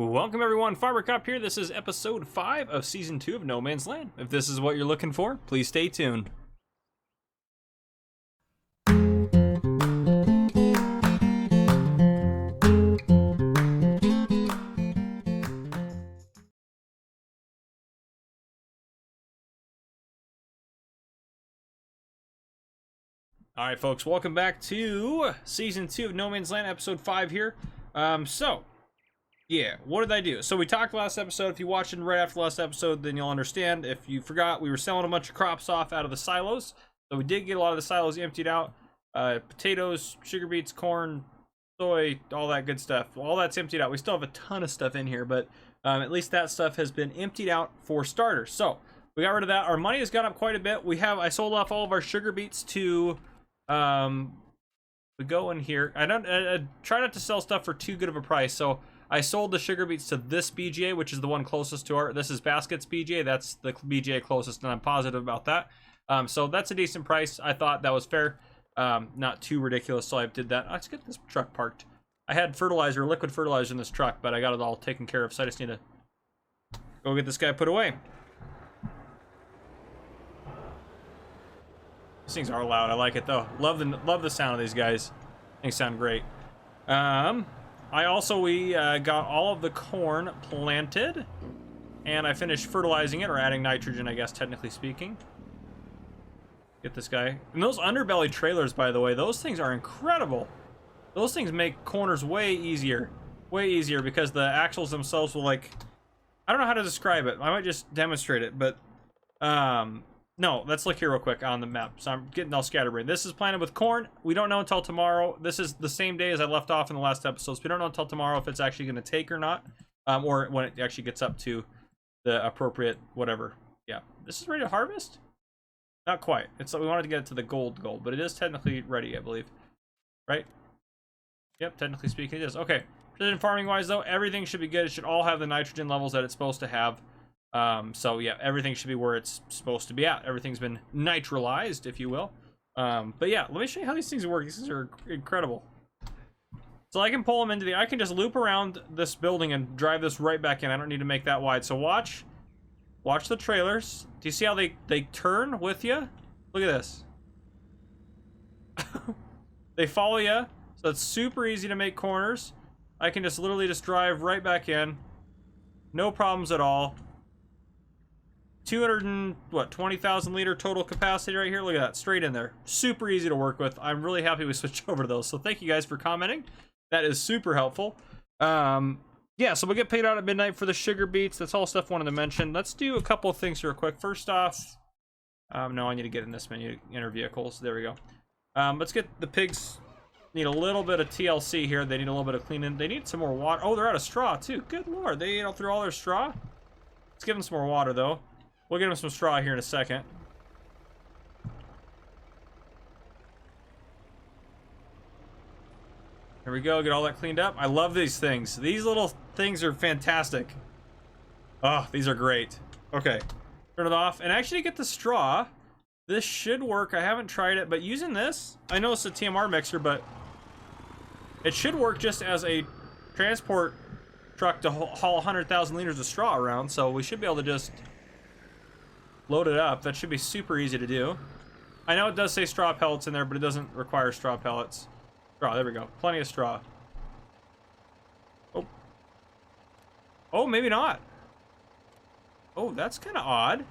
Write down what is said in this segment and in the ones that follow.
Welcome everyone, Farmer Cop here. This is episode 5 of season 2 of No Man's Land. If this is what you're looking for, please stay tuned. Alright folks, welcome back to season 2 of No Man's Land, episode 5 here. Yeah, what did I do? So we talked last episode. If you watched it right after the last episode, then you'll understand. If you forgot, we were selling a bunch of crops off out of the silos. So we did get a lot of the silos emptied out. Potatoes, sugar beets, corn, soy, all that good stuff. All that's emptied out. We still have a ton of stuff in here, but at least that stuff has been emptied out for starters. So we got rid of that. Our money has gone up quite a bit. I sold off all of our sugar beets to we go in here. I try not to sell stuff for too good of a price. So I sold the sugar beets to this BGA, which is the one closest to our, this is Baskets BGA. That's the BGA closest, and I'm positive about that. So that's a decent price. I thought that was fair. Not too ridiculous, so I did that. Let's get this truck parked. I had fertilizer, liquid fertilizer in this truck, but I got it all taken care of, so I just need to go get this guy put away. These things are loud. I like it though. Love the sound of these guys. They sound great. We got all of the corn planted, and I finished fertilizing it, or adding nitrogen, I guess, technically speaking. Get this guy. And those underbelly trailers, by the way, those things are incredible. Those things make corners way easier because the axles themselves will, like, I don't know how to describe it. I might just demonstrate it, but no, let's look here real quick on the map. So I'm getting all scatterbrained. This is planted with corn. We don't know until tomorrow. This is the same day as I left off in the last episode. So we don't know until tomorrow if it's actually going to take or not, or when it actually gets up to the appropriate whatever. Yeah, this is ready to harvest. Not quite. We wanted to get it to the gold, but it is technically ready, I believe. Right? Yep, technically speaking, it is. Okay. Precision farming wise, though, everything should be good. It should all have the nitrogen levels that it's supposed to have. So yeah, everything should be where it's supposed to be at. Everything's been nitralized, if you will. But yeah, let me show you how these things work. These things are incredible. So I can pull them I can just loop around this building and drive this right back in. I don't need to make that wide. So watch the trailers. Do you see how they turn with you? Look at this. They follow you. So it's super easy to make corners. I can just literally just drive right back in. No problems at all. 20,000 liter total capacity right here. Look at that, straight in there. Super easy to work with. I'm really happy we switched over to those. So thank you guys for commenting. That is super helpful. Yeah, so we'll get paid out at midnight for the sugar beets. That's all stuff I wanted to mention. Let's do a couple of things real quick. First off, no, I need to get in this menu, enter vehicles. There we go. Let's get the pigs. Need a little bit of TLC here. They need a little bit of cleaning. They need some more water. Oh, they're out of straw too. Good lord, they ate all through all their straw. Let's give them some more water though. We'll get them some straw here in a second. There we go, get all that cleaned up. I love these things. These little things are fantastic. Oh, these are great. Okay, turn it off. And actually get the straw. This should work. I haven't tried it, but using this, I know it's a TMR mixer, but it should work just as a transport truck to haul 100,000 liters of straw around. So we should be able to just load it up. That should be super easy to do. I know it does say straw pellets in there, but it doesn't require straw pellets. Straw, there we go. Plenty of straw. Oh. Oh, maybe not. Oh, that's kind of odd.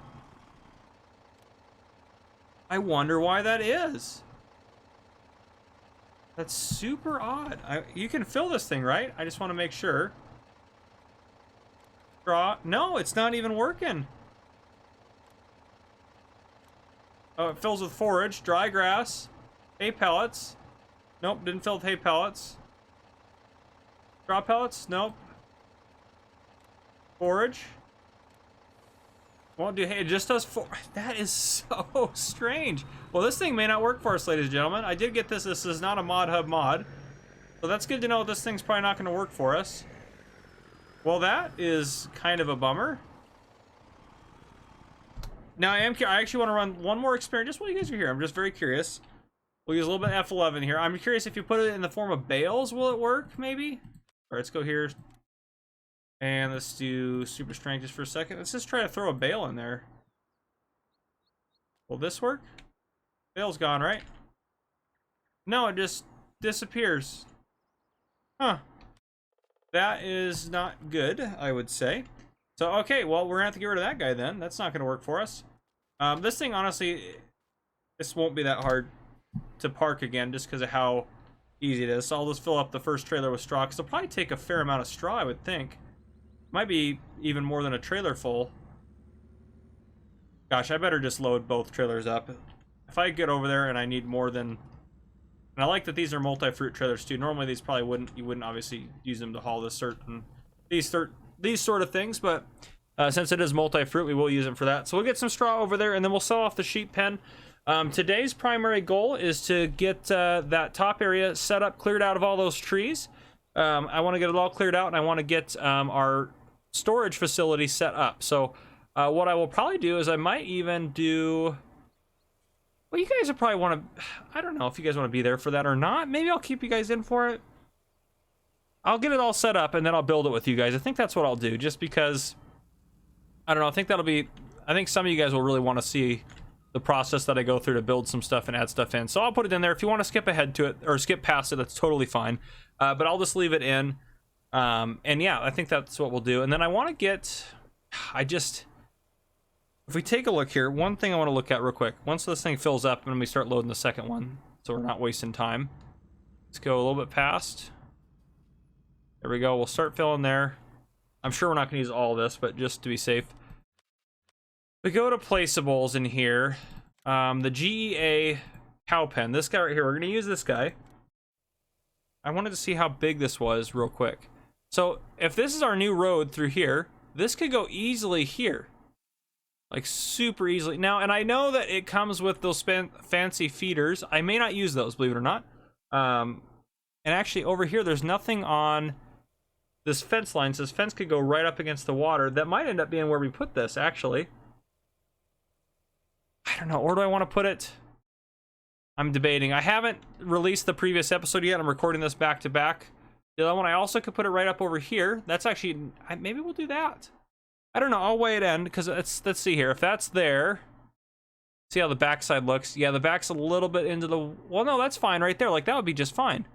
I wonder why that is. That's super odd. You can fill this thing, right? I just want to make sure. Straw. No, it's not even working. Oh, it fills with forage, dry grass, hay pellets. Nope, didn't fill with hay pellets. Straw pellets? Nope. Forage. Won't do hay, it just does that is so strange. Well, this thing may not work for us, ladies and gentlemen. I did get this. This is not a Mod Hub mod. So that's good to know this thing's probably not going to work for us. Well, that is kind of a bummer. Now, I actually want to run one more experiment just while you guys are here. I'm just very curious. We'll use a little bit of F11 here. I'm curious if you put it in the form of bales, will it work, maybe? All right, let's go here. And let's do super strength just for a second. Let's just try to throw a bale in there. Will this work? Bale's gone, right? No, it just disappears. Huh. That is not good, I would say. So, okay, well, we're gonna have to get rid of that guy then. That's not gonna work for us. This thing, honestly, this won't be that hard to park again just because of how easy it is. So I'll just fill up the first trailer with straw, because it'll probably take a fair amount of straw, I would think. Might be even more than a trailer full. Gosh, I better just load both trailers up. If I get over there and I need more than... And I like that these are multi-fruit trailers too. Normally these probably wouldn't, you wouldn't obviously use them to haul these sort of things, but since it is multi-fruit, we will use them for that. So we'll get some straw over there, and then we'll sell off the sheep pen. Today's primary goal is to get that top area set up, cleared out of all those trees. I want to get it all cleared out, and I want to get our storage facility set up. So what I will probably do is I might even do... Well, you guys will probably want to... I don't know if you guys want to be there for that or not. Maybe I'll keep you guys in for it. I'll get it all set up, and then I'll build it with you guys. I think that's what I'll do, just because... I don't know. I think that'll be... I think some of you guys will really want to see the process that I go through to build some stuff and add stuff in. So I'll put it in there. If you want to skip ahead to it, or skip past it, that's totally fine. But I'll just leave it in. And yeah, I think that's what we'll do. And then I want to get... If we take a look here, one thing I want to look at real quick. Once this thing fills up, and we start loading the second one, so we're not wasting time. Let's go a little bit past. There we go. We'll start filling there. I'm sure we're not going to use all this, but just to be safe. We go to placeables in here. The GEA cow pen. This guy right here. We're going to use this guy. I wanted to see how big this was real quick. So if this is our new road through here, this could go easily here. Like super easily. Now, and I know that it comes with those fancy feeders. I may not use those, believe it or not. And actually over here, there's nothing on this fence line. So this fence could go right up against the water. That might end up being where we put this, actually. I don't know. Where do I want to put it? I'm debating. I haven't released the previous episode yet. I'm recording this back to back. The other one, I also could put it right up over here. That's actually, maybe we'll do that. I don't know. I'll weigh it in, because let's see here. If that's there, see how the backside looks. Yeah, the back's a little bit into the... Well, no, that's fine right there. Like, that would be just fine.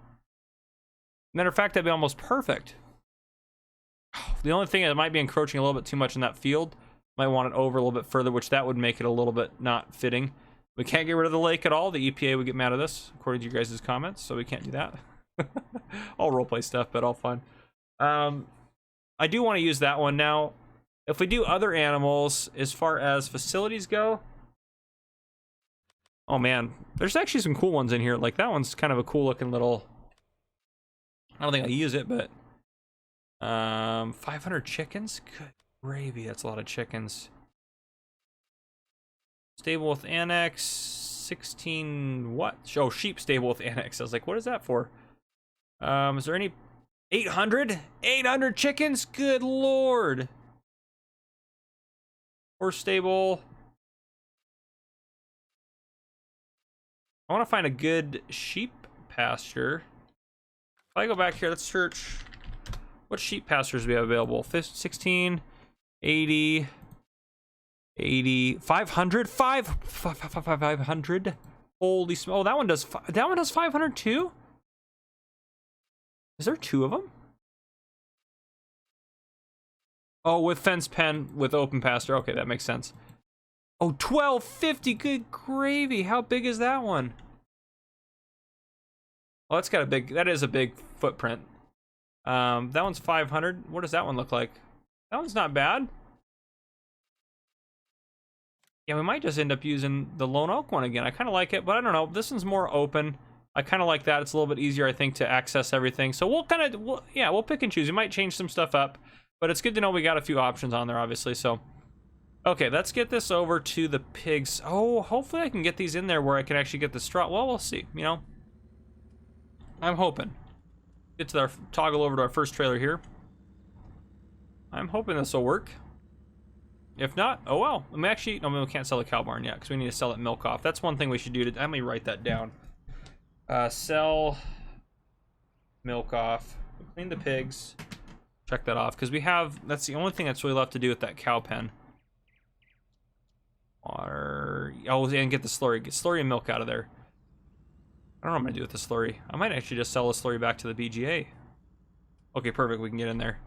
Matter of fact, that'd be almost perfect. The only thing is it might be encroaching a little bit too much in that field. Might want it over a little bit further, which that would make it a little bit not fitting. We can't get rid of the lake at all. The EPA would get mad at us, according to you guys' comments, so we can't do that. All roleplay stuff, but all fun. I do want to use that one. Now, if we do other animals, as far as facilities go... Oh, man. There's actually some cool ones in here. Like, that one's kind of a cool-looking little... I don't think I'll use it, but... 500 chickens? Good gravy, that's a lot of chickens. Stable with annex, 16 what? Oh, sheep stable with annex. I was like, what is that for? Is there any 800? 800 chickens? Good lord. Horse stable. I want to find a good sheep pasture. If I go back here, let's search what sheep pastures we have available. 16, 80, 80, 500, 500. Holy smoke! Oh, that one does 500 too. Is there two of them? Oh, with fence pen with open pasture. Okay, that makes sense. Oh, 1250. Good gravy. How big is that one? Oh, that's got a big. That is a big footprint. That one's 500. What does that one look like? That one's not bad. Yeah, we might just end up using the Lone Oak one again. I kind of like it, but I don't know. This one's more open. I kind of like that. It's a little bit easier, I think, to access everything. So we'll kind of, we'll pick and choose. We might change some stuff up, but it's good to know we got a few options on there, obviously. So, okay, let's get this over to the pigs. Oh, hopefully I can get these in there where I can actually get the straw. Well, we'll see, you know. I'm hoping. Get to our toggle over to our first trailer here. I'm hoping this will work. If not, oh well. I mean, actually, no, we can't sell the cow barn yet because we need to sell that milk off. That's one thing we should do. Let me write that down. Sell milk off. Clean the pigs. check that off, because we have, that's the only thing that's really left to do with that cow pen. Water. Oh, and get the slurry. Get slurry and milk out of there. I don't know what I'm gonna do with the slurry. I might actually just sell the slurry back to the BGA. Okay, perfect. We can get in there.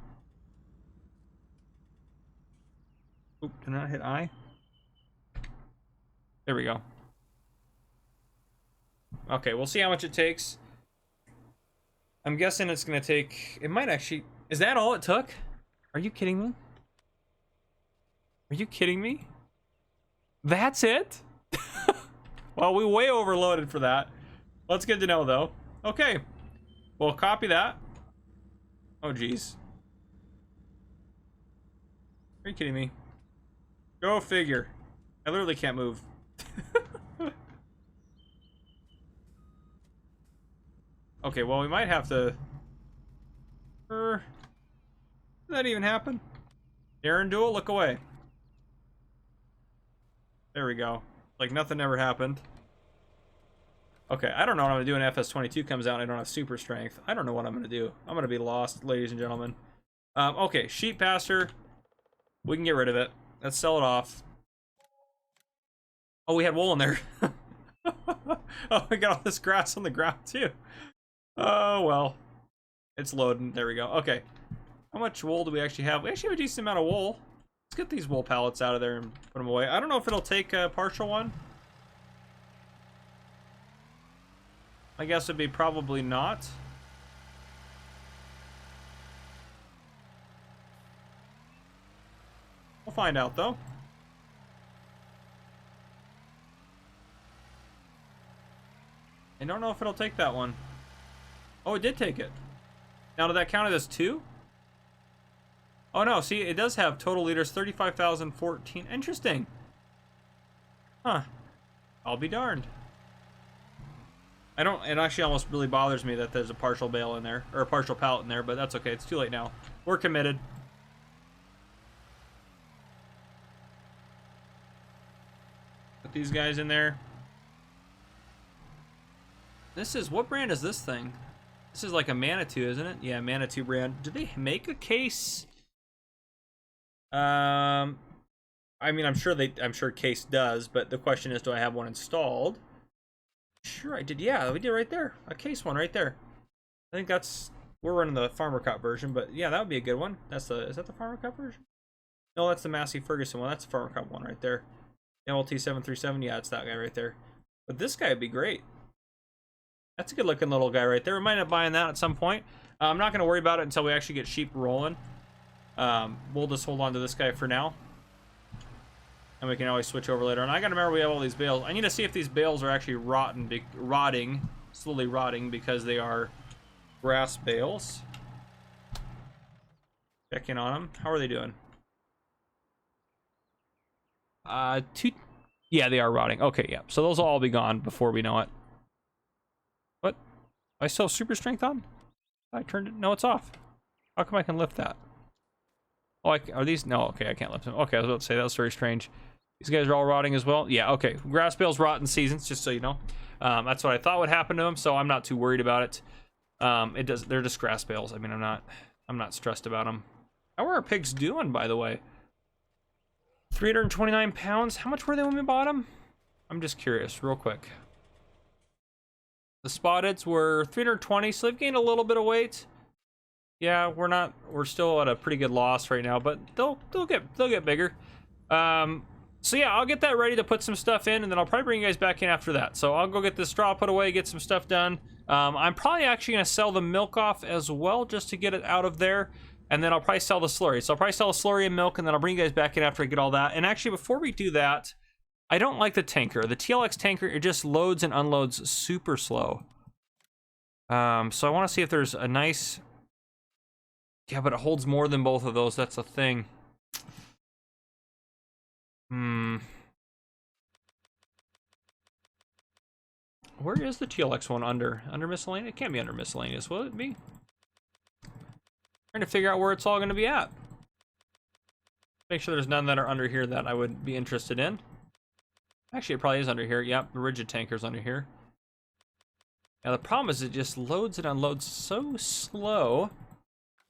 Oop, did I not hit I? There we go. Okay, we'll see how much it takes. I'm guessing it's gonna take, it might actually, is that all it took? Are you kidding me? Are you kidding me? That's it? Well, we way overloaded for that. That's good to know, though. Okay. Well, copy that. Oh, geez. Are you kidding me? Go figure. I literally can't move. Okay, well, we might have to... Did that even happen? Darren Duel, look away. There we go. Like nothing ever happened. Okay, I don't know what I'm gonna do when FS22 comes out and I don't have super strength. I don't know what I'm gonna do. I'm gonna be lost, ladies and gentlemen. Okay, sheep pasture. We can get rid of it. Let's sell it off. Oh, we had wool in there. Oh, we got all this grass on the ground too. Oh, well. It's loading. There we go. Okay. How much wool do we actually have? We actually have a decent amount of wool. Let's get these wool pallets out of there and put them away. I don't know if it'll take a partial one. I guess it'd be probably not. We'll find out, though. I don't know if it'll take that one. Oh, it did take it. Now, did that count as 2? Oh, no. See, it does have total liters 35,014. Interesting. Huh. I'll be darned. I don't... It actually almost really bothers me that there's a partial bale in there. Or a partial pallet in there, but that's okay. It's too late now. We're committed. Put these guys in there. This is... What brand is this thing? This is like a Manitou, isn't it? Yeah, Manitou brand. Do they make a case? I mean, I'm sure Case does, but the question is, do I have one installed? Sure, I did. Yeah, we did right there. A Case one right there. I think that's, we're running the Farmer Cup version, but yeah, that would be a good one. That's the, is that the Farmer Cup version? No, that's the Massey Ferguson one. That's the Farmer Cup one right there. MLT 737. Yeah, it's that guy right there. But this guy would be great. That's a good looking little guy right there. We might end up buying that at some point. I'm not going to worry about it until we actually get sheep rolling. We'll just hold on to this guy for now. And we can always switch over later on. I got to remember we have all these bales. I need to see if these bales are actually slowly rotting because they are grass bales. Check in on them. How are they doing? Yeah, they are rotting. Okay, yeah. So those will all be gone before we know it. What? I still have super strength on? I turned it. No, it's off. How come I can lift that? Oh, are these? No, okay, I can't lift them. Okay, I was about to say that was very strange. These guys are all rotting as well. Yeah, okay. Grass bales rot in seasons, just so you know. That's what I thought would happen to them, so I'm not too worried about it. They're just grass bales. I mean, I'm not stressed about them. How are our pigs doing, by the way? 329 pounds. How much were they when we bought them? I'm just curious, real quick. The spotteds were 320, so they've gained a little bit of weight. Yeah, we're still at a pretty good loss right now, but they'll get bigger. So yeah, I'll get that ready to put some stuff in, and then I'll probably bring you guys back in after that. So I'll go get this straw put away, get some stuff done. I'm probably actually gonna sell the milk off as well, just to get it out of there. And then I'll probably sell the slurry. So I'll probably sell the slurry and milk, and then I'll bring you guys back in after I get all that. And actually, before we do that, I don't like the tanker. The TLX tanker, it just loads and unloads super slow. So I want to see if there's a nice... Yeah, but it holds more than both of those. That's the thing. Where is the TLX one under? Under miscellaneous? It can't be under miscellaneous, will it be? Trying to figure out where it's all going to be at. Make sure there's none that are under here that I would be interested in. Actually, it probably is under here. Yep, the rigid tanker's under here. Now, the problem is it just loads and unloads so slow.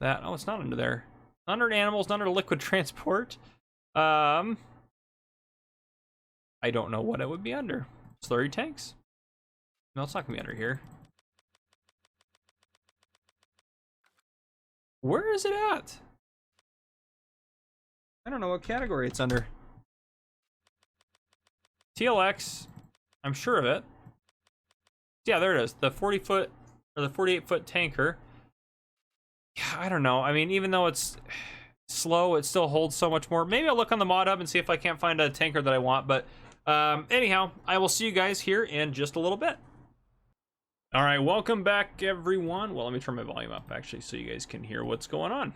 That, oh, it's not under there. Not under animals, not under liquid transport. I don't know what it would be under. Slurry tanks? No, it's not gonna be under here. Where is it at? I don't know what category it's under. TLX, I'm sure of it. Yeah, there it is. The 40-foot or the 48-foot tanker. Yeah, I don't know. I mean, even though it's slow, it still holds so much more. Maybe I'll look on the mod hub and see if I can't find a tanker that I want. But anyhow, I will see you guys here in just a little bit. All right, welcome back, everyone. Well, let me turn my volume up, actually, so you guys can hear what's going on.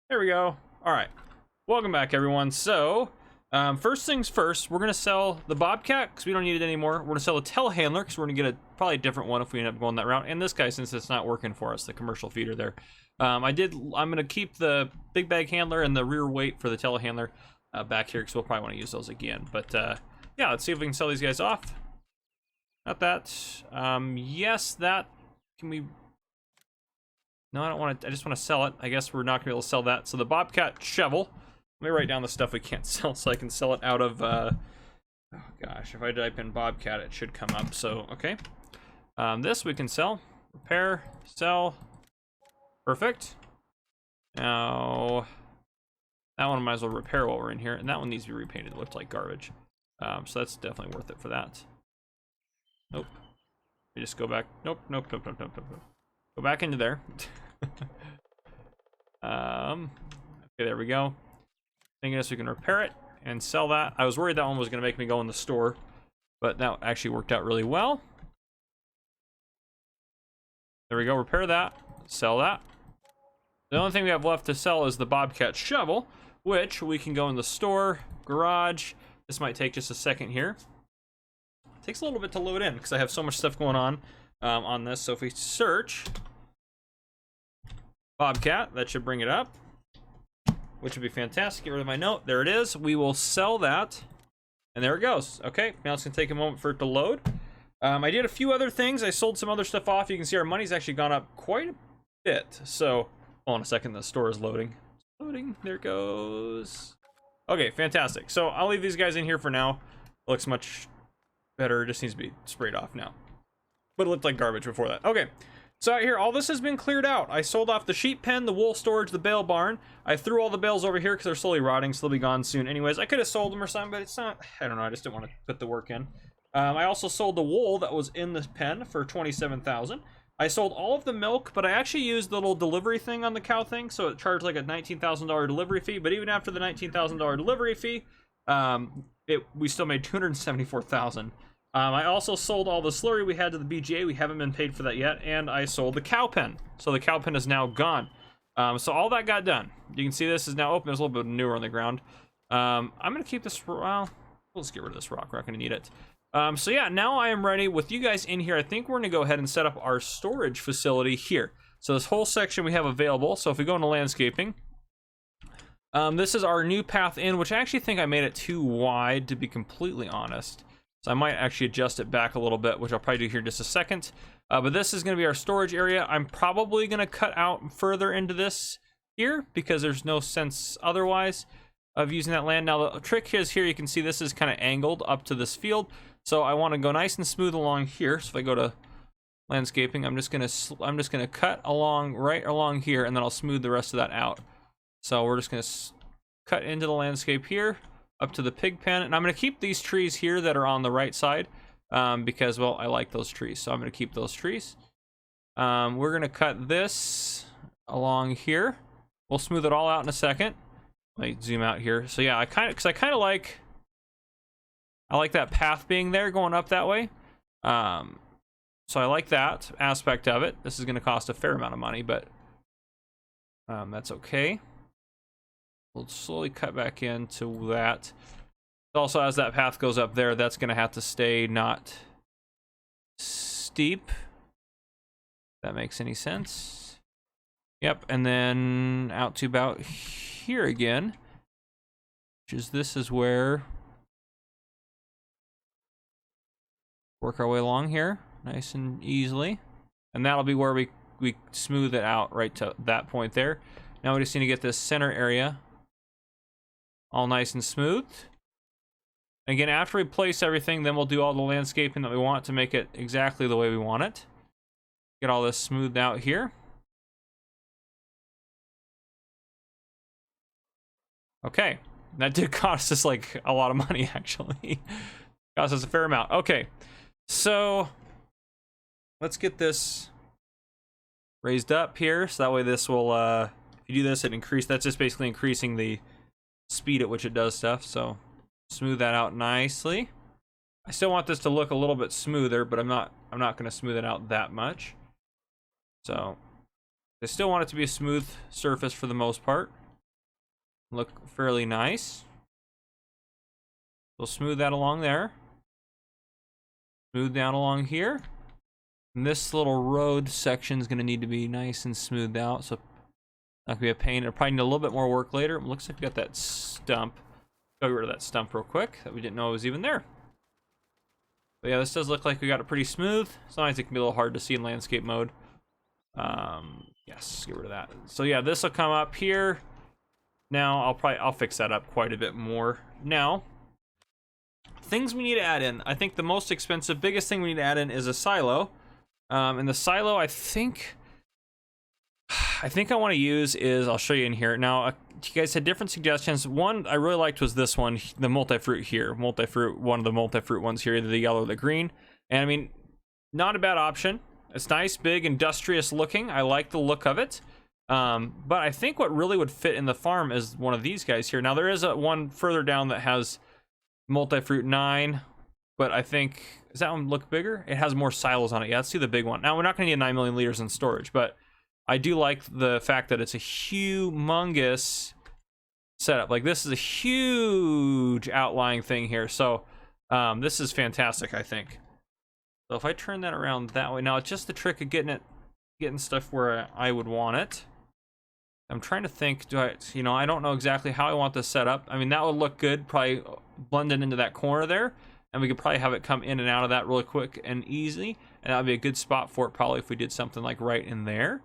There we go. All right, welcome back, everyone. So, first things first, we're going to sell the Bobcat because we don't need it anymore. We're going to sell the telehandler because we're going to get probably a different one if we end up going that route. And this guy, since it's not working for us, the commercial feeder there. I'm going to keep the big bag handler and the rear weight for the telehandler back here because we'll probably want to use those again. But, yeah, let's see if we can sell these guys off. Not that. Yes, that. Can we? No, I don't want to. I just want to sell it. I guess we're not going to be able to sell that. So the Bobcat shovel. Let me write down the stuff we can't sell so I can sell it out of. Oh gosh, if I type in Bobcat, it should come up. So okay. This we can sell. Repair. Sell. Perfect. Now that one might as well repair while we're in here, and that one needs to be repainted. It looked like garbage. So that's definitely worth it for that. Nope. You just go back. Nope. Go back into there. Okay, there we go. Thinking this, we can repair it and sell that. I was worried that one was going to make me go in the store, but that actually worked out really well. There we go. Repair that. Sell that. The only thing we have left to sell is the Bobcat shovel, which we can go in the store, garage. This might take just a second here. Takes a little bit to load in because I have so much stuff going on this. So if we search Bobcat, that should bring it up, which would be fantastic. Get rid of my note. There it is. We will sell that, and there it goes. Okay, now it's gonna take a moment for it to load. I did a few other things. I sold some other stuff off. You can see our money's actually gone up quite a bit. So hold on a second. The store is loading. Loading. There it goes. Okay, fantastic. So I'll leave these guys in here for now. It looks much better. It just needs to be sprayed off now, but it looked like garbage before that. Okay, so out here, all this has been cleared out. I sold off the sheep pen, the wool storage, the bale barn. I threw all the bales over here because they're slowly rotting, so they'll be gone soon anyways. I could have sold them or something, but it's not, I don't know, I just didn't want to put the work in. I also sold the wool that was in the pen for $27,000. I sold all of the milk, but I actually used the little delivery thing on the cow thing, so it charged like a $19,000 delivery fee. But even after the $19,000 delivery fee, we still made $274,000. I also sold all the slurry we had to the BGA. We haven't been paid for that yet. And I sold the cow pen. So the cow pen is now gone. So all that got done. You can see this is now open. There's a little bit newer on the ground. I'm going to keep this, well, let's get rid of this rock. We're not going to need it. So yeah, now I am ready with you guys in here. I think we're going to go ahead and set up our storage facility here. So this whole section we have available. So if we go into landscaping, this is our new path in, which I actually think I made it too wide, to be completely honest. So I might actually adjust it back a little bit, which I'll probably do here in just a second. But this is going to be our storage area. I'm probably going to cut out further into this here because there's no sense otherwise of using that land. Now the trick is here, you can see this is kind of angled up to this field. So I want to go nice and smooth along here. So if I go to landscaping, I'm just gonna cut along right along here, and then I'll smooth the rest of that out. So we're just gonna cut into the landscape here up to the pig pen, and I'm gonna keep these trees here that are on the right side because, well, I like those trees, so I'm gonna keep those trees. We're gonna cut this along here. We'll smooth it all out in a second. Let me zoom out here. So yeah, I kind of like that path being there going up that way. So I like that aspect of it. This is going to cost a fair amount of money, but that's okay. We'll slowly cut back into that. Also, as that path goes up there, that's going to have to stay not steep. If that makes any sense. Yep, and then out to about here again, which is this is where work our way along here nice and easily, and that'll be where we we smooth it out right to that point there. Now we just need to get this center area all nice and smooth. Again, after we place everything, then we'll do all the landscaping that we want to make it exactly the way we want it. Get all this smoothed out here. Okay, that did cost us like a lot of money, actually. Cost us a fair amount. Okay, so let's get this raised up here, so that way this will, if you do this, that's just basically increasing the speed at which it does stuff. So smooth that out nicely. I still want this to look a little bit smoother, but I'm not going to smooth it out that much. So I still want it to be a smooth surface for the most part. Look fairly nice. We'll smooth that along there. Smooth down along here. And this little road section is going to need to be nice and smoothed out, so not gonna be a pain. It'll probably need a little bit more work later. It looks like we got that stump. Go get rid of that stump real quick that we didn't know was even there. But yeah, this does look like we got it pretty smooth. Sometimes it can be a little hard to see in landscape mode. Yes, get rid of that. So yeah, this will come up here. Now I'll fix that up quite a bit more. Now, things we need to add in. I think the most expensive, biggest thing we need to add in is a silo. And the silo, I think I want to use is, I'll show you in here. Now, you guys had different suggestions. One I really liked was this one, the multi-fruit here. Multi-fruit, one of the multi-fruit ones here, either the yellow or the green. And I mean, not a bad option. It's nice, big, industrious looking. I like the look of it. But I think what really would fit in the farm is one of these guys here. Now, there is one further down that has multi-fruit 9, but I think, does that one look bigger? It has more silos on it. Yeah, let's see the big one. Now, we're not going to need 9 million liters in storage, but I do like the fact that it's a humongous setup. Like, this is a huge outlying thing here. So this is fantastic, I think. So if I turn that around that way, now it's just the trick of getting stuff where I would want it. I'm trying to think, I don't know exactly how I want this set up. I mean, that would look good, probably blended into that corner there. And we could probably have it come in and out of that really quick and easy. And that would be a good spot for it probably if we did something like right in there.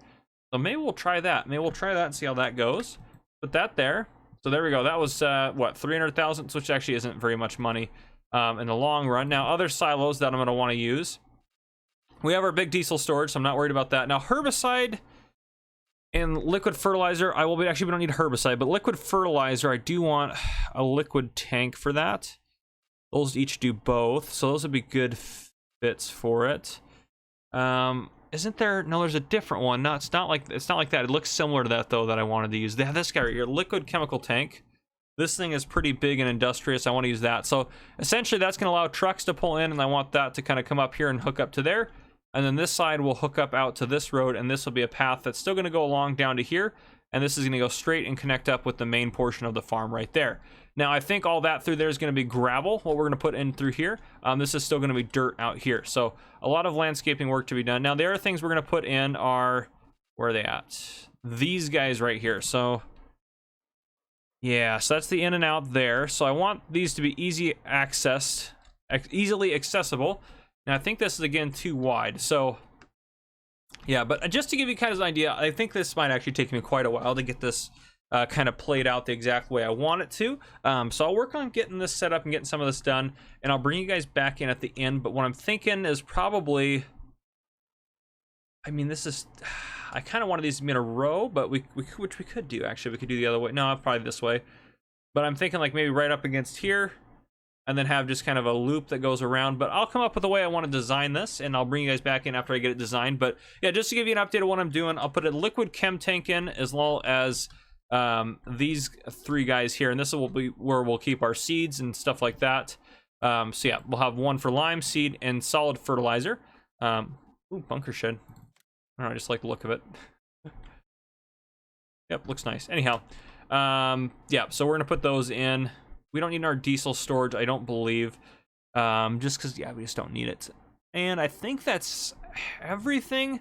So maybe we'll try that. Maybe we'll try that and see how that goes. Put that there. So there we go. That was, what, 300,000, which actually isn't very much money in the long run. Now, other silos that I'm going to want to use. We have our big diesel storage, so I'm not worried about that. Now, herbicide and liquid fertilizer, we don't need herbicide, but liquid fertilizer, I do want a liquid tank for that. Those each do both, so those would be good fits for it. Isn't there? No, there's a different one. No, it's not like that. It looks similar to that though that I wanted to use. They have this guy right here, liquid chemical tank. This thing is pretty big and industrious. I want to use that. So essentially, that's going to allow trucks to pull in, and I want that to kind of come up here and hook up to there. And then this side will hook up out to this road, and this will be a path that's still going to go along down to here. And this is going to go straight and connect up with the main portion of the farm right there. Now, I think all that through there is going to be gravel, what we're going to put in through here. This is still going to be dirt out here. So a lot of landscaping work to be done. Now, the other things we're going to put in are, where are they at? These guys right here. So, yeah, so that's the in and out there. So I want these to be easily accessible. And I think this is, again, too wide. So, yeah, but just to give you kind of an idea, I think this might actually take me quite a while to get this kind of played out the exact way I want it to. So I'll work on getting this set up and getting some of this done, and I'll bring you guys back in at the end. But what I'm thinking is probably, I mean, this is, I kind of wanted these to be in a row, but which we could do, actually. We could do the other way. No, probably this way. But I'm thinking like maybe right up against here, and then have just kind of a loop that goes around. But I'll come up with a way I want to design this, and I'll bring you guys back in after I get it designed. But yeah, just to give you an update of what I'm doing, I'll put a liquid chem tank in, as well as these 3 guys here, and this will be where we'll keep our seeds and stuff like that. So yeah, we'll have one for lime seed and solid fertilizer. Ooh, bunker shed. I don't know, I just like the look of it. Yep, looks nice. Anyhow, yeah, so we're gonna put those in. We don't need our diesel storage, I don't believe, just because, yeah, we just don't need it. And I think that's everything.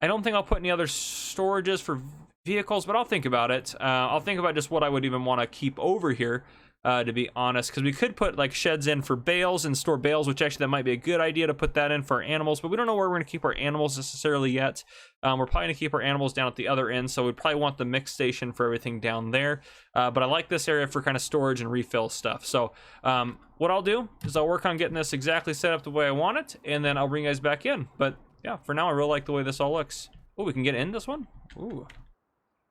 I don't think I'll put any other storages for vehicles, but I'll think about it. I'll think about just what I would even want to keep over here, to be honest, because we could put like sheds in for bales and store bales, which actually that might be a good idea to put that in for our animals, but we don't know where we're going to keep our animals necessarily yet. We're probably going to keep our animals down at the other end, so we'd probably want the mix station for everything down there. But I like this area for kind of storage and refill stuff. So what I'll do is I'll work on getting this exactly set up the way I want it, and then I'll bring you guys back in. But yeah, for now, I really like the way this all looks. Oh, we can get in this one? Ooh.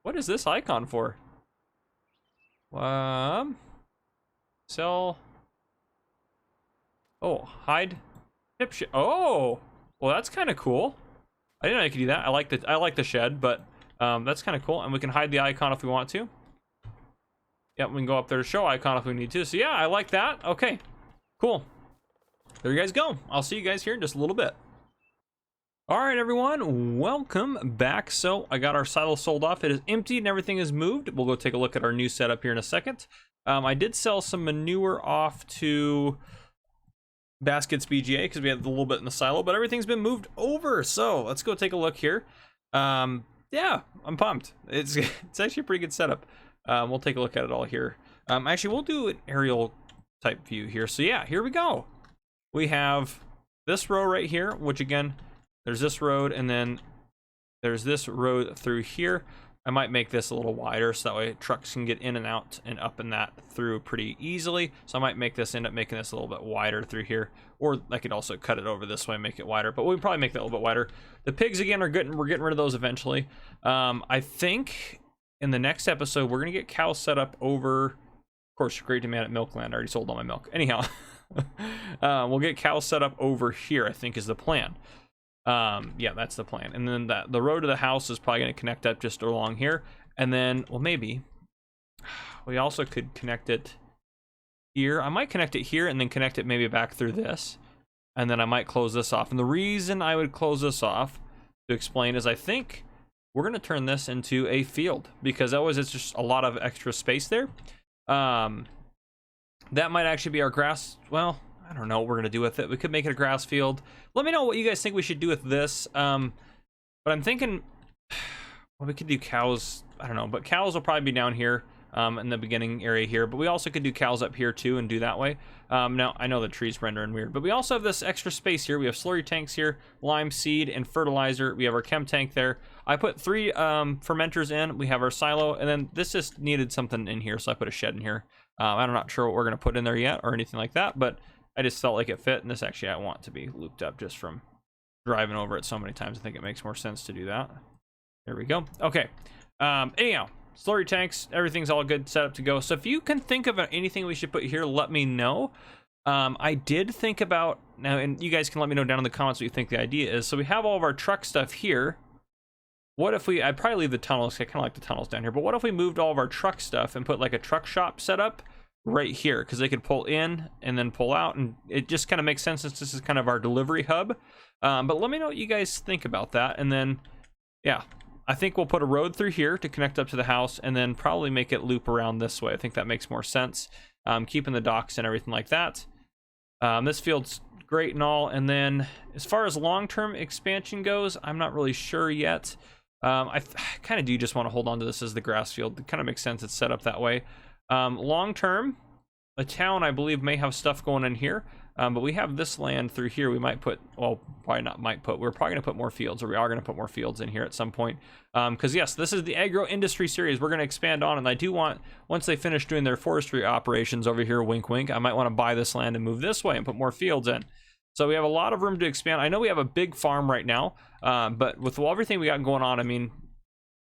What is this icon for? Sell. Oh, hide. Tip shed. Oh, well, that's kind of cool. I didn't know I could do that. I like the shed, but that's kind of cool. And we can hide the icon if we want to. Yep, we can go up there to show icon if we need to. So yeah, I like that. Okay, cool. There you guys go. I'll see you guys here in just a little bit. All right, everyone, welcome back. So I got our silo sold off. It is emptied and everything is moved. We'll go take a look at our new setup here in a second. I did sell some manure off to Baskets BGA because we had a little bit in the silo, but everything's been moved over. So let's go take a look here. Yeah, I'm pumped. It's actually a pretty good setup. We'll take a look at it all here. Actually, we'll do an aerial type view here. So yeah, here we go. We have this row right here, which again, there's this road, and then there's this road through here. I might make this a little wider so that way trucks can get in and out and up and that through pretty easily. So I might end up making this a little bit wider through here, or I could also cut it over this way and make it wider, but we'll probably make that a little bit wider. The pigs again we're getting rid of those eventually. I think in the next episode we're gonna get cows set up over, of course, great demand at Milkland. I already sold all my milk. Anyhow, we'll get cows set up over here, I think is the plan. Yeah, that's the plan. And then the road to the house is probably going to connect up just along here. And then, well, maybe we also could connect it here. I might connect it here and then connect it maybe back through this. And then I might close this off. And the reason I would close this off, to explain, is I think we're going to turn this into a field, because otherwise it's just a lot of extra space there. That might actually be our grass. Well, I don't know what we're gonna do with it. We could make it a grass field. Let me know what you guys think we should do with this. But I'm thinking, well, we could do cows. I don't know, but cows will probably be down here in the beginning area here. But we also could do cows up here too and do that way. Now I know the tree's rendering weird, but we also have this extra space here. We have slurry tanks here, lime seed and fertilizer. We have our chem tank there. I put 3 fermenters in. We have our silo, and then this just needed something in here, so I put a shed in here. I'm not sure what we're gonna put in there yet or anything like that, but I just felt like it fit, and this actually I want to be looped up just from driving over it so many times. I think it makes more sense to do that. There we go. Okay. Anyhow, slurry tanks, everything's all good, set up to go. So if you can think of anything we should put here, let me know. I did think about, now, and you guys can let me know down in the comments what you think the idea is. So we have all of our truck stuff here. What if I'd probably leave the tunnels, I kind of like the tunnels down here, but what if we moved all of our truck stuff and put like a truck shop set up right here, because they could pull in and then pull out, and it just kind of makes sense since this is kind of our delivery hub. But let me know what you guys think about that. And then yeah, I think we'll put a road through here to connect up to the house, and then probably make it loop around this way. I think that makes more sense, keeping the docks and everything like that. This field's great and all. And then as far as long-term expansion goes, I'm not really sure yet. I kind of do just want to hold on to this as the grass field. It kind of makes sense it's set up that way. Long term, a town I believe may have stuff going in here, but we have this land through here. We might put, well, probably not might put, we're probably going to put more fields, or we are going to put more fields in here at some point, because yes, this is the agro industry series we're going to expand on, and I do want, once they finish doing their forestry operations over here, wink wink, I might want to buy this land and move this way and put more fields in. So we have a lot of room to expand. I know we have a big farm right now, but with everything we got going on, I mean,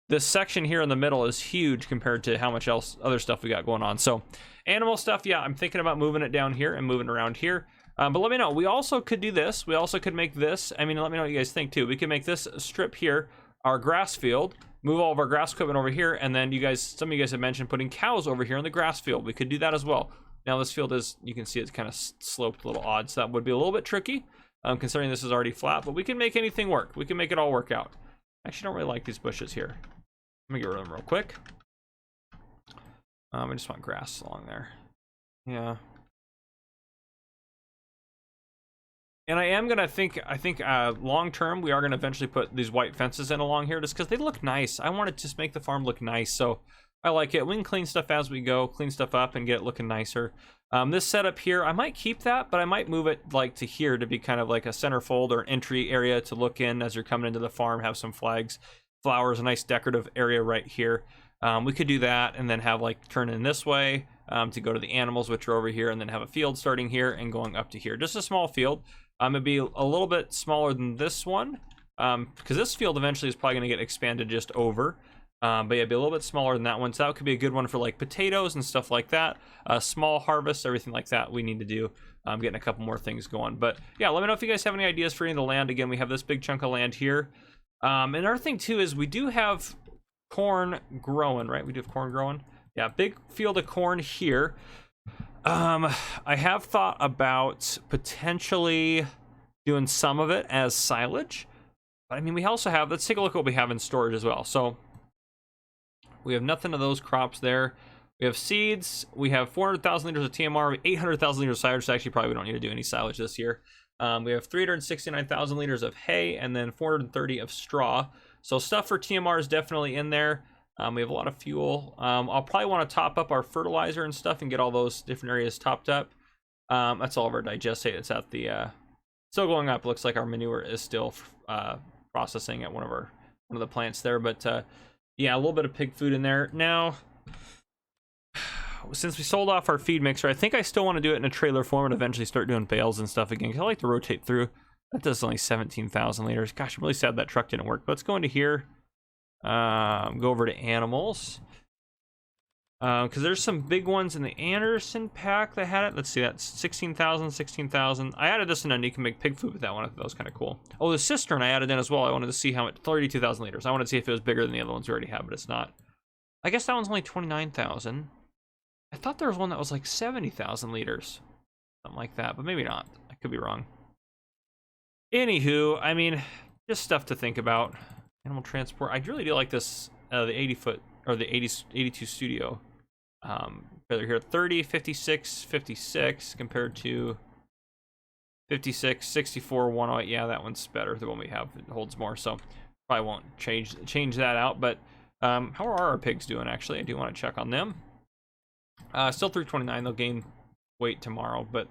this section here in the middle is huge compared to how much else other stuff we got going on. So animal stuff, yeah, I'm thinking about moving it down here and moving around here. But let me know. We also could do this. We also could make this. I mean, let me know what you guys think too. We could make this strip here our grass field, move all of our grass equipment over here, and then some of you guys have mentioned putting cows over here in the grass field. We could do that as well. Now this field is, you can see it's kind of sloped a little odd, so that would be a little bit tricky, considering this is already flat, but we can make anything work. We can make it all work out. I actually don't really like these bushes here. Let me get rid of them real quick. I just want grass along there. Yeah. And I think long term we are gonna eventually put these white fences in along here just because they look nice. I want to just make the farm look nice, so I like it. We can clean stuff as we go, clean stuff up, and get it looking nicer. This setup here, I might keep that, but I might move it like to here to be kind of like a centerfold or entry area to look in as you're coming into the farm. Have some flags, flowers, a nice decorative area right here. We could do that and then have like turn in this way to go to the animals, which are over here, and then have a field starting here and going up to here. Just a small field. It'd be a little bit smaller than this one because this field eventually is probably going to get expanded just over. But yeah, it'd be a little bit smaller than that one. So that could be a good one for like potatoes and stuff like that. Small harvest, everything like that we need to do. Getting a couple more things going. But yeah, let me know if you guys have any ideas for any of the land. Again, we have this big chunk of land here. Another thing too is we do have corn growing, right? We do have corn growing. Yeah, big field of corn here. I have thought about potentially doing some of it as silage, but I mean, we also have, let's take a look at what we have in storage as well. So we have nothing of those crops there. We have seeds. We have 400,000 liters of TMR, 800,000 liters of silage. So actually, probably we don't need to do any silage this year. We have 369,000 liters of hay and then 430 of straw. So stuff for TMR is definitely in there. We have a lot of fuel. I'll probably want to top up our fertilizer and stuff and get all those different areas topped up. That's all of our digestate. It's at the still going up. Looks like our manure is still processing at one of the plants there. But yeah, a little bit of pig food in there. Now, since we sold off our feed mixer, I think I still want to do it in a trailer form and eventually start doing bales and stuff again. 'Cause I like to rotate through. That does only 17,000 liters. Gosh, I'm really sad that truck didn't work. But let's go into here. Go over to animals. Because there's some big ones in the Anderson pack that had it. Let's see, that's 16,000, 16,000. I added this in and you can make pig food with that one. I thought that was kind of cool. Oh, the cistern I added in as well. I wanted to see how much, 32,000 liters. I wanted to see if it was bigger than the other ones we already have, but it's not. I guess that one's only 29,000. I thought there was one that was like 70,000 liters. Something like that, but maybe not. I could be wrong. Anywho, I mean, just stuff to think about. Animal transport. I really do like this, the 80-foot, or the 82 studio. Rather here, 30, 56, 56, compared to 56, 64, 108. Yeah, that one's better. The one we have, it holds more, so probably won't change that out. But how are our pigs doing, actually? I do want to check on them. Still 329. They'll gain weight tomorrow, but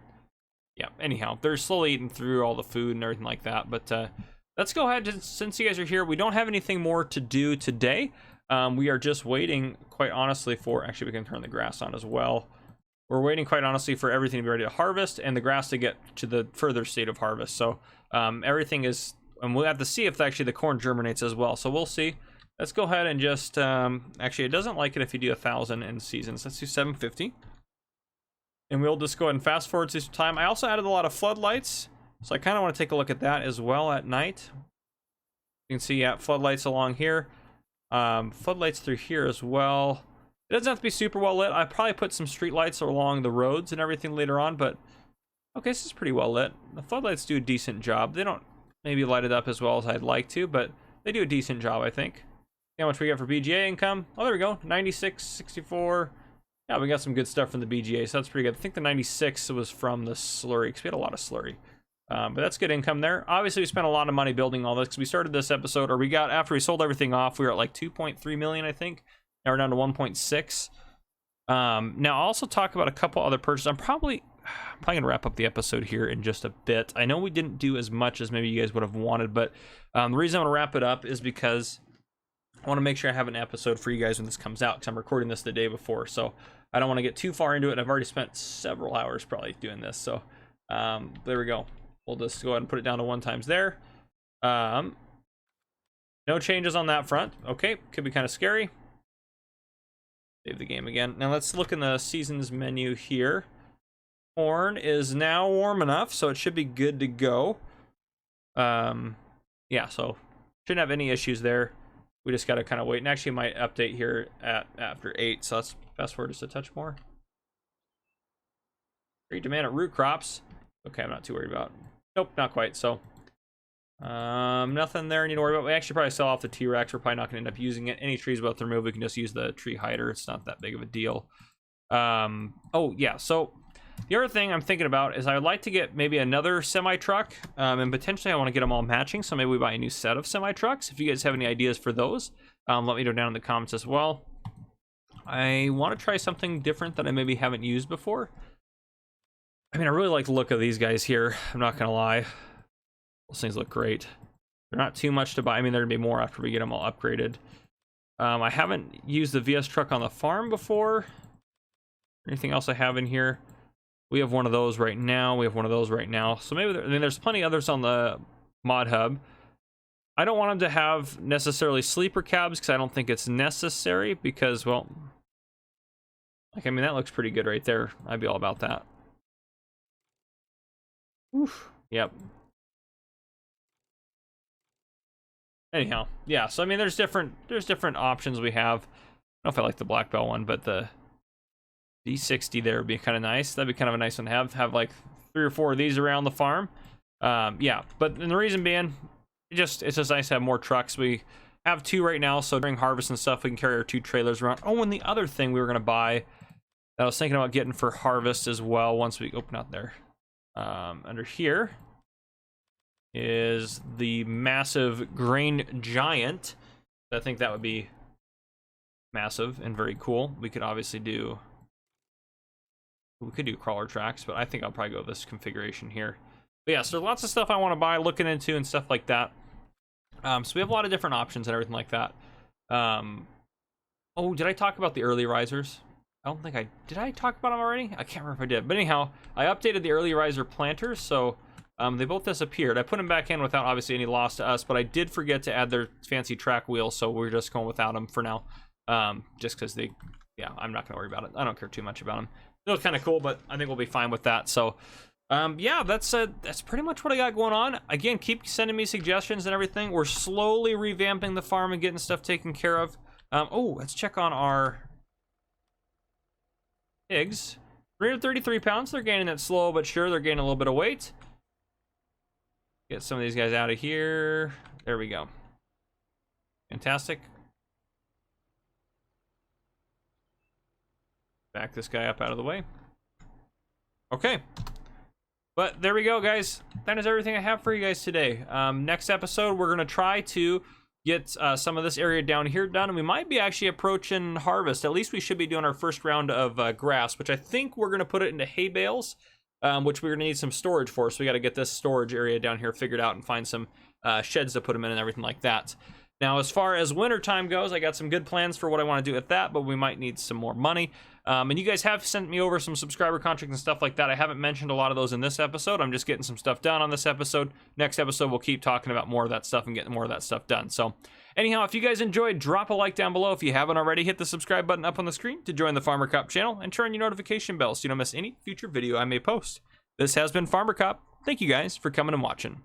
yeah, anyhow, they're slowly eating through all the food and everything like that. But let's go ahead, since you guys are here, we don't have anything more to do today. We are just waiting, quite honestly, for, actually we can turn the grass on as well. We're waiting, quite honestly, for everything to be ready to harvest and the grass to get to the further state of harvest. So everything is, and we'll have to see if actually the corn germinates as well. So we'll see. Let's go ahead and just, actually it doesn't like it if you do 1,000 in seasons. Let's do 750. And we'll just go ahead and fast forward to some time. I also added a lot of floodlights. So I kind of want to take a look at that as well at night. You can see, yeah, floodlights along here. Floodlights through here as well. It doesn't have to be super well lit. I probably put some street lights along the roads and everything later on, but okay, this is pretty well lit. The floodlights do a decent job. They don't maybe light it up as well as I'd like to, but they do a decent job, I think. See how much we get for BGA income. Oh, there we go. 96, 64. Yeah, we got some good stuff from the BGA, so that's pretty good. I think the 96 was from the slurry, because we had a lot of slurry. But that's good income there. Obviously, we spent a lot of money building all this because we started this episode, or we got, after we sold everything off, we were at like 2.3 million, I think. Now we're down to 1.6. Now, I'll also talk about a couple other purchases. I'm probably going to wrap up the episode here in just a bit. I know we didn't do as much as maybe you guys would have wanted, but the reason I want to wrap it up is because I want to make sure I have an episode for you guys when this comes out, because I'm recording this the day before. So I don't want to get too far into it, and I've already spent several hours probably doing this. So there we go. We'll just go ahead and put it down to 1 times there. No changes on that front. Okay, could be kind of scary. Save the game again. Now let's look in the seasons menu here. Corn is now warm enough, so it should be good to go. Yeah, so shouldn't have any issues there. We just got to kind of wait. And actually, might update here at after 8, so let's fast forward just a touch more. Great demand at root crops. Okay, I'm not too worried about. Nope, not quite. So nothing there I need to worry about. We actually probably sell off the T-Rex. We're probably not going to end up using it. Any trees both removed, we can just use the tree hider. It's not that big of a deal. Oh yeah, so The other thing I'm thinking about is I would like to get maybe another semi-truck, and potentially I want to get them all matching, so maybe we buy a new set of semi-trucks. If you guys have any ideas for those, let me know down in the comments as well. I want to try something different that I maybe haven't used before. I mean, I really like the look of these guys here, I'm not gonna lie. Those things look great. They're not too much to buy. I mean, there'll be more after we get them all upgraded. I haven't used the VS truck on the farm before. Anything else I have in here? We have one of those right now. We have one of those right now. So maybe I mean, there's plenty others on the mod hub. I don't want them to have necessarily sleeper cabs because I don't think it's necessary because, well, like, I mean, that looks pretty good right there. I'd be all about that. Oof. Yep. Anyhow, yeah, so I mean, there's different options we have. I don't know if I like the black belt one, but the D60 there would be kind of nice. That'd be kind of a nice one to have like 3 or 4 of these around the farm. Yeah, but and the reason being, it's just nice to have more trucks. We have 2 right now, so during harvest and stuff, we can carry our 2 trailers around. Oh, and the other thing we were gonna buy that I was thinking about getting for harvest as well, once we open out there, under here, is the massive grain giant. I think that would be massive and very cool. We could obviously do, we could do crawler tracks, but I think I'll probably go with this configuration here. But yeah, so there's lots of stuff I want to buy, looking into and stuff like that. So we have a lot of different options and everything like that. Oh, did I talk about the early risers? I don't think did I talk about them already? I can't remember if I did. But anyhow, I updated the early riser planters, so they both disappeared. I put them back in without obviously any loss to us, but I did forget to add their fancy track wheels, so we're just going without them for now. Just because they, yeah, I'm not gonna worry about it. I don't care too much about them. They look kind of cool, but I think we'll be fine with that. So, yeah, that's pretty much what I got going on. Again, keep sending me suggestions and everything. We're slowly revamping the farm and getting stuff taken care of. Oh, let's check on our pigs. 333 pounds. They're gaining it slow but sure. They're gaining a little bit of weight. Get some of these guys out of here. There we go. Fantastic. Back this guy up out of the way. Okay. But there we go, guys. That is everything I have for you guys today. Next episode, we're going to try to get some of this area down here done. And we might be actually approaching harvest. At least we should be doing our first round of grass, which I think we're going to put it into hay bales, which we're going to need some storage for. So we got to get this storage area down here figured out and find some sheds to put them in and everything like that. Now, as far as winter time goes, I got some good plans for what I want to do with that, but we might need some more money. And you guys have sent me over some subscriber contracts and stuff like that. I haven't mentioned a lot of those in this episode. I'm just getting some stuff done on this episode. Next episode, we'll keep talking about more of that stuff and getting more of that stuff done. So anyhow, if you guys enjoyed, drop a like down below. If you haven't already, hit the subscribe button up on the screen to join the Farmer Cop channel and turn on your notification bell so you don't miss any future video I may post. This has been Farmer Cop. Thank you guys for coming and watching.